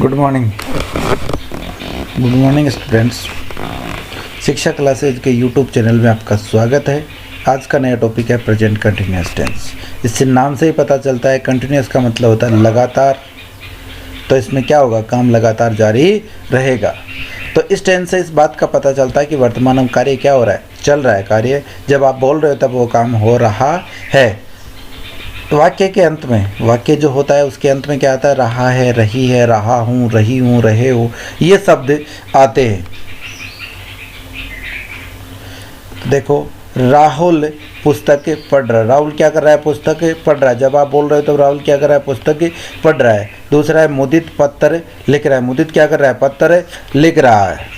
Good morning students. शिक्षा classes के YouTube channel में आपका स्वागत है। आज का नया टॉपिक है प्रेजेंट कंटिन्यूअस टेंस। इससे नाम से ही पता चलता है कंटिन्यूअस का मतलब होता है लगातार। तो इसमें क्या होगा, काम लगातार जारी रहेगा। तो इस टेंस से इस बात का पता चलता है कि वर्तमान में कार्य क्या हो रहा है, चल रहा है कार्य। जब आप बोल रहे हो तब वो काम हो रहा है। वाक्य के अंत में, वाक्य जो होता है उसके अंत में क्या आता है, रहा है, रही है, रहा हूँ, रही हूँ, रहे हो, ये शब्द आते हैं। देखो, राहुल पुस्तक पढ़ रहा है। राहुल क्या कर रहा है, पुस्तक पढ़ रहा है। जब आप बोल रहे हो तो राहुल क्या कर रहा है, पुस्तक पढ़ रहा है। दूसरा है मुदित पत्र लिख रहा है। मुदित क्या कर रहा है, पत्र लिख रहा है।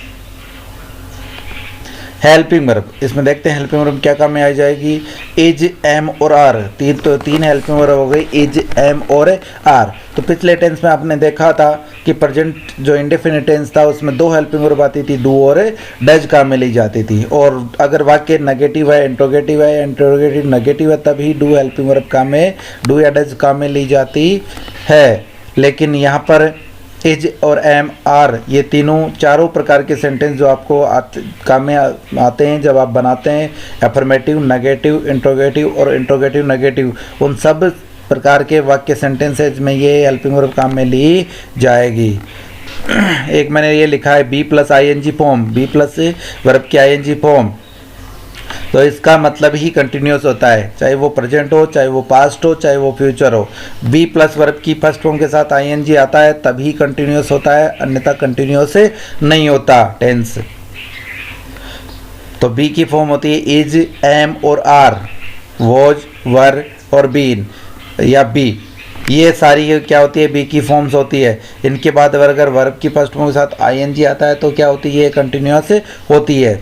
हेल्पिंग वर्ब, इसमें देखते हैं हेल्पिंग वर्ब क्या काम में आ जाएगी। इज, एम और आर, तीन हेल्पिंग वर्ब हो गई, इज, एम और आर। तो पिछले टेंस में आपने देखा था कि प्रेजेंट जो इंडेफिनिट टेंस था उसमें दो हेल्पिंग वर्ब आती थी, डू और डज काम में ली जाती थी। और अगर वाक्य नेगेटिव है, इंट्रोगेटिव है, इंट्रोगेटिव नेगेटिव है, तभी डू हेल्पिंग वर्ब काम में, डू या डज काम में ली जाती है। लेकिन यहाँ पर इज और एम, आर, ये चारों प्रकार के सेंटेंस जो आपको काम में आते हैं जब आप बनाते हैं अफर्मेटिव, नेगेटिव, इंट्रोगेटिव और इंट्रोगेटिव नेगेटिव, उन सब प्रकार के वाक्य सेंटेंसेज में ये हेल्पिंग वर्ब काम में ली जाएगी। एक मैंने ये लिखा है be plus I N G form, be plus verb की आई एन जी फॉर्म। तो इसका मतलब ही कंटिन्यूस होता है, चाहे वो प्रेजेंट हो, चाहे वो पास्ट हो, चाहे वो फ्यूचर हो। बी प्लस वर्ब की फर्स्ट फॉर्म के साथ आईएनजी आता है तभी कंटिन्यूस होता है, अन्यथा कंटिन्यूस नहीं होता टेंस। तो बी की फॉर्म होती है इज, एम और आर, वॉज, वर और बीन या बी। ये सारी क्या होती है, बी की फॉर्म्स होती है। इनके बाद अगर वर्ब की फर्स्ट फॉर्म के साथ आईएनजी आता है तो क्या होती है, कंटिन्यूस होती है।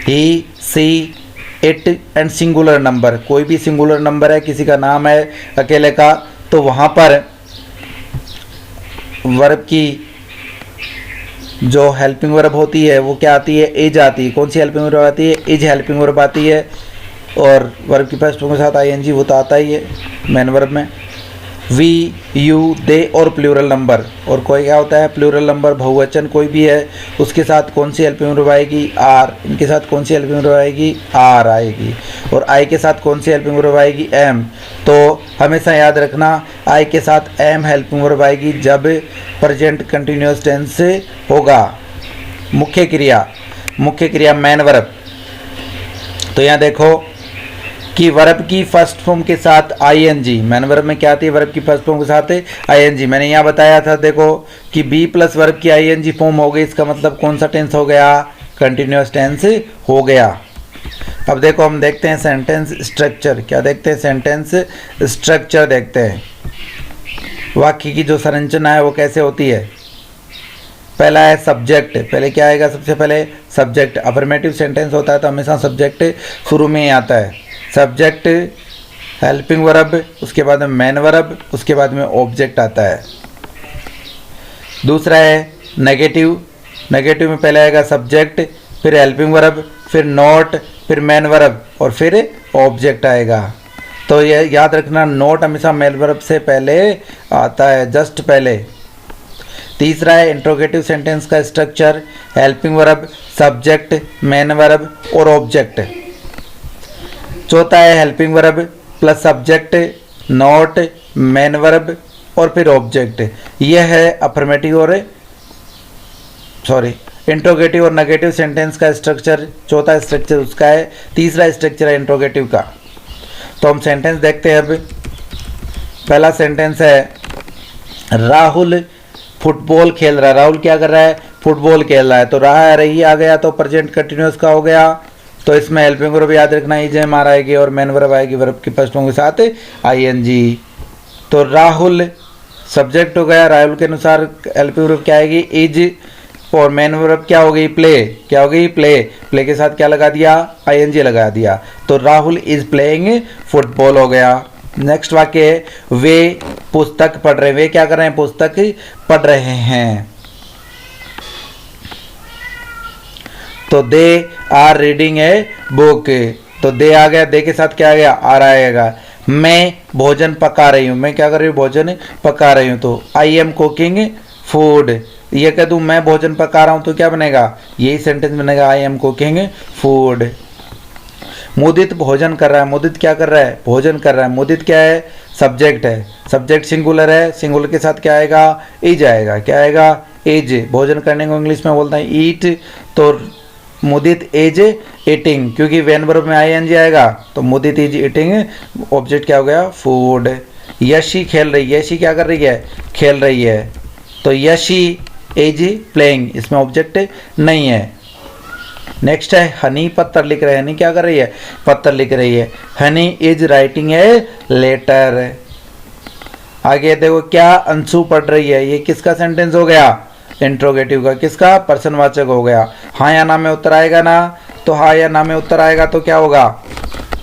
ही, सी, इट एंड सिंगुलर नंबर, कोई भी सिंगुलर नंबर है, किसी का नाम है अकेले का, तो वहाँ पर वर्ब की जो हेल्पिंग वर्ब होती है वो क्या आती है, इज आती है। कौन सी हेल्पिंग वर्ब आती है, इज हेल्पिंग वर्ब आती है। और वर्ब की फर्स्ट फॉर्म के साथ आईएनजी वो तो आता ही है मेन वर्ब में। वी, यू, दे और प्लूरल नंबर, और कोई क्या होता है, प्लूरल नंबर बहुवचन कोई भी है उसके साथ कौन सी हेल्पिंग वर्ब आएगी, आर। इनके साथ कौन सी हेल्पिंग वर्ब आएगी, आर आएगी। और आई के साथ कौन सी हेल्पिंग वर्ब आएगी, एम। तो हमेशा याद रखना आई के साथ एम हेल्पिंग वर्ब आएगी जब प्रेजेंट कंटिन्यूअस टेंस होगा। मुख्य क्रिया मेन वर्ब। तो यहाँ देखो कि वर्ब की फर्स्ट फॉर्म के साथ आईएनजी, मैन वर्ब में क्या आती है, वर्ब की फर्स्ट फॉर्म के साथ आईएनजी। मैंने यहाँ बताया था देखो कि बी प्लस वर्ब की आईएनजी फॉर्म हो गई, इसका मतलब कौन सा टेंस हो गया, कंटिन्यूअस टेंस हो गया। अब देखो हम देखते हैं सेंटेंस स्ट्रक्चर। क्या देखते हैं, सेंटेंस स्ट्रक्चर देखते हैं। वाक्य की जो संरचना है वो कैसे होती है। पहला है सब्जेक्ट। पहले क्या आएगा, सबसे पहले सब्जेक्ट। अफर्मेटिव सेंटेंस होता है तो हमेशा सब्जेक्ट शुरू में ही आता है। सब्जेक्ट, हेल्पिंग वर्ब, उसके बाद में मेन वर्ब, उसके बाद में ऑब्जेक्ट आता है। दूसरा है नेगेटिव। नेगेटिव में पहले आएगा सब्जेक्ट, फिर हेल्पिंग वर्ब, फिर नॉट, फिर मेन वर्ब और फिर ऑब्जेक्ट आएगा। तो ये याद रखना, नॉट हमेशा मेन वर्ब से पहले आता है, जस्ट पहले। तीसरा है इंट्रोगेटिव सेंटेंस का structure, helping verb, subject, main verb और ऑब्जेक्ट। चौथा है helping verb plus subject, not, main verb और फिर ऑब्जेक्ट। यह है अफर्मेटिव और इंट्रोगेटिव और नेगेटिव सेंटेंस का स्ट्रक्चर। चौथा स्ट्रक्चर उसका है। तीसरा स्ट्रक्चर है इंट्रोगेटिव का। तो हम सेंटेंस देखते हैं अब। पहला सेंटेंस है राहुल फुटबॉल खेल रहा है। राहुल क्या कर रहा है, फुटबॉल खेल रहा है। तो रहा है, रही आ गया तो प्रेजेंट कंटिन्यूअस का हो गया। तो इसमें हेल्पिंग वर्ब याद रखना, इज, एम, आर आएगी और मेन वर्ब आएगी वर्ब की फर्स्ट फॉर्म के साथ आईएनजी। तो राहुल सब्जेक्ट हो गया, राहुल के अनुसार हेल्पिंग वर्ब क्या आएगी, इज, और मेन वर्ब क्या हो गई, प्ले। क्या हो गई, प्ले। प्ले के साथ क्या लगा दिया, आईएनजी लगा दिया। तो राहुल इज प्लेइंग फुटबॉल हो गया। नेक्स्ट वाक्य है वे पुस्तक पढ़ रहे हैं। वे क्या कर रहे हैं, पुस्तक पढ़ रहे हैं। तो they are reading a book. तो दे आ गया, दे के साथ क्या आ गया, आर आएगा। मैं भोजन पका रही हूँ, मैं क्या कर रही हूँ, भोजन पका रही हूँ। तो आई एम कुकिंग फूड। ये कह दूँ मैं भोजन पका रहा हूँ तो क्या बनेगा, यही सेंटेंस बनेगा आई एम कुकिंग फूड। मुदित भोजन कर रहा है, मुदित क्या कर रहा है, भोजन कर रहा है। मुदित क्या है, सब्जेक्ट है, सब्जेक्ट सिंगुलर है, सिंगुलर के साथ क्या आएगा, इज आएगा। क्या आएगा, इज। भोजन करने को इंग्लिश में बोलते हैं ईट, तो मुदित इज ईटिंग, क्योंकि वेन वर्ब में आईएनजी आएगा तो मुदित इज ईटिंग, ऑब्जेक्ट क्या हो गया, फूड। यशी खेल रही है, यशी क्या कर रही है, खेल रही है, तो यशी इज प्लेइंग, इसमें ऑब्जेक्ट नहीं है। नेक्स्ट है हनी पत्थर लिख रहे हैं, हनी क्या कर रही है, पत्थर लिख रही है। Honey is writing a letter. आगे देखो क्या अंशु पढ़ रही है, ये किसका सेंटेंस हो गया, इंट्रोगेटिव का। किसका, पर्सनवाचक हो गया। हाँ या ना में उत्तर आएगा ना, तो हाँ या ना में उत्तर आएगा तो क्या होगा,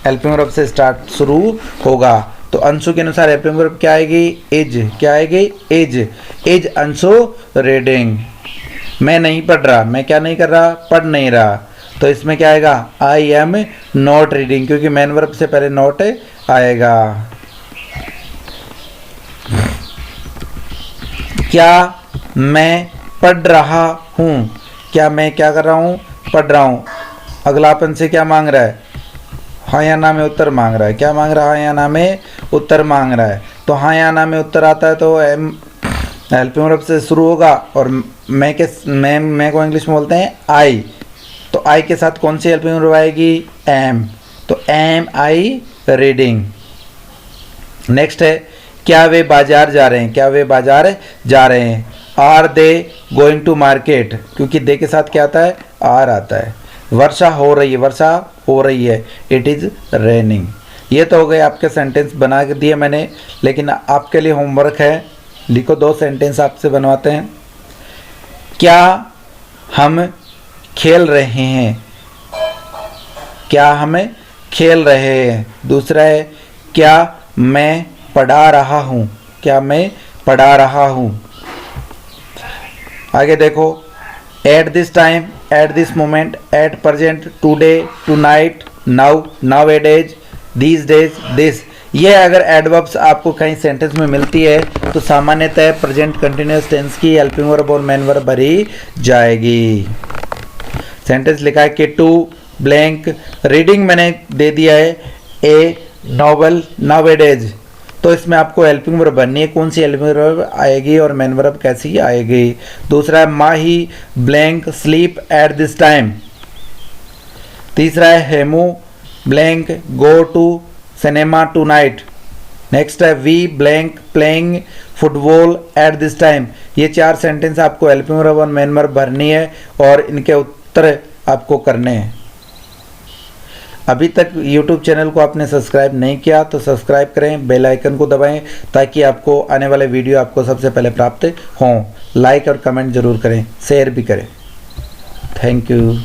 हेल्पिंग वर्ब से स्टार्ट शुरू होगा। तो अंशु के अनुसार हेल्पिंग वर्ब क्या आएगी, इज। क्या आएगी, इज। Is Anshu reading. मैं नहीं पढ़ रहा, मैं क्या नहीं कर रहा, पढ़ नहीं रहा, तो इसमें क्या आएगा, आई एम नॉट रीडिंग, क्योंकि मेन वर्ब से पहले नॉट आएगा। क्या मैं पढ़ रहा हूँ, क्या मैं क्या कर रहा हूँ, पढ़ रहा हूँ। अगलापन से क्या मांग रहा है, हाँ या ना में उत्तर मांग रहा है। क्या मांग रहा है, हाँ या ना में उत्तर मांग रहा है। तो हाँ या ना में उत्तर आता है तो एम हेल्पिंग वर्ब से शुरू होगा, और मैं को इंग्लिश में बोलते हैं आई, तो आई के साथ कौन सी हेल्पिंग वर्ब आएगी, एम, तो एम आई रीडिंग। नेक्स्ट है क्या वे बाजार जा रहे हैं, क्या वे बाजार जा रहे हैं। Are they going to market, क्योंकि दे के साथ क्या आता है, आर आता है। वर्षा हो रही है, वर्षा हो रही है, इट इज़ रेनिंग। ये तो हो गए आपके सेंटेंस बना के दिए मैंने, लेकिन आपके लिए होमवर्क है, लिखो 2 सेंटेंस आपसे बनवाते हैं। क्या हम खेल रहे हैं, क्या हमें खेल रहे हैं। दूसरा है क्या मैं पढ़ा रहा हूँ, क्या मैं पढ़ा रहा हूँ। आगे देखो, at this time, at this moment, at present, today, tonight, now, nowadays, these days, this. ये अगर एडवर्ब्स आपको कहीं सेंटेंस में मिलती है तो सामान्यतः प्रेजेंट कंटिन्यूअस टेंस की हेल्पिंग वर्ब और मेन वर्ब भरी जाएगी। सेंटेंस लिखा है कि टू ब्लैंक रीडिंग मैंने दे दिया है ए नॉवल नाउएडेज, तो इसमें आपको हेल्पिंग वर्ब बननी है, कौन सी हेल्पिंग वर्ब आएगी और मेन वर्ब कैसी आएगी। दूसरा है Mahi blank sleep at this time. तीसरा है Hemu blank go to cinema tonight. Next है we blank playing football at this time. ये 4 सेंटेंस आपको हेल्पिंग वर्ब और मेन वर्ब भरनी है और इनके उत्तर आपको करने हैं। अभी तक YouTube चैनल को आपने सब्सक्राइब नहीं किया तो सब्सक्राइब करें, बेल आइकन को दबाएं ताकि आपको आने वाले वीडियो आपको सबसे पहले प्राप्त हों। लाइक और कमेंट जरूर करें, शेयर भी करें। Thank you.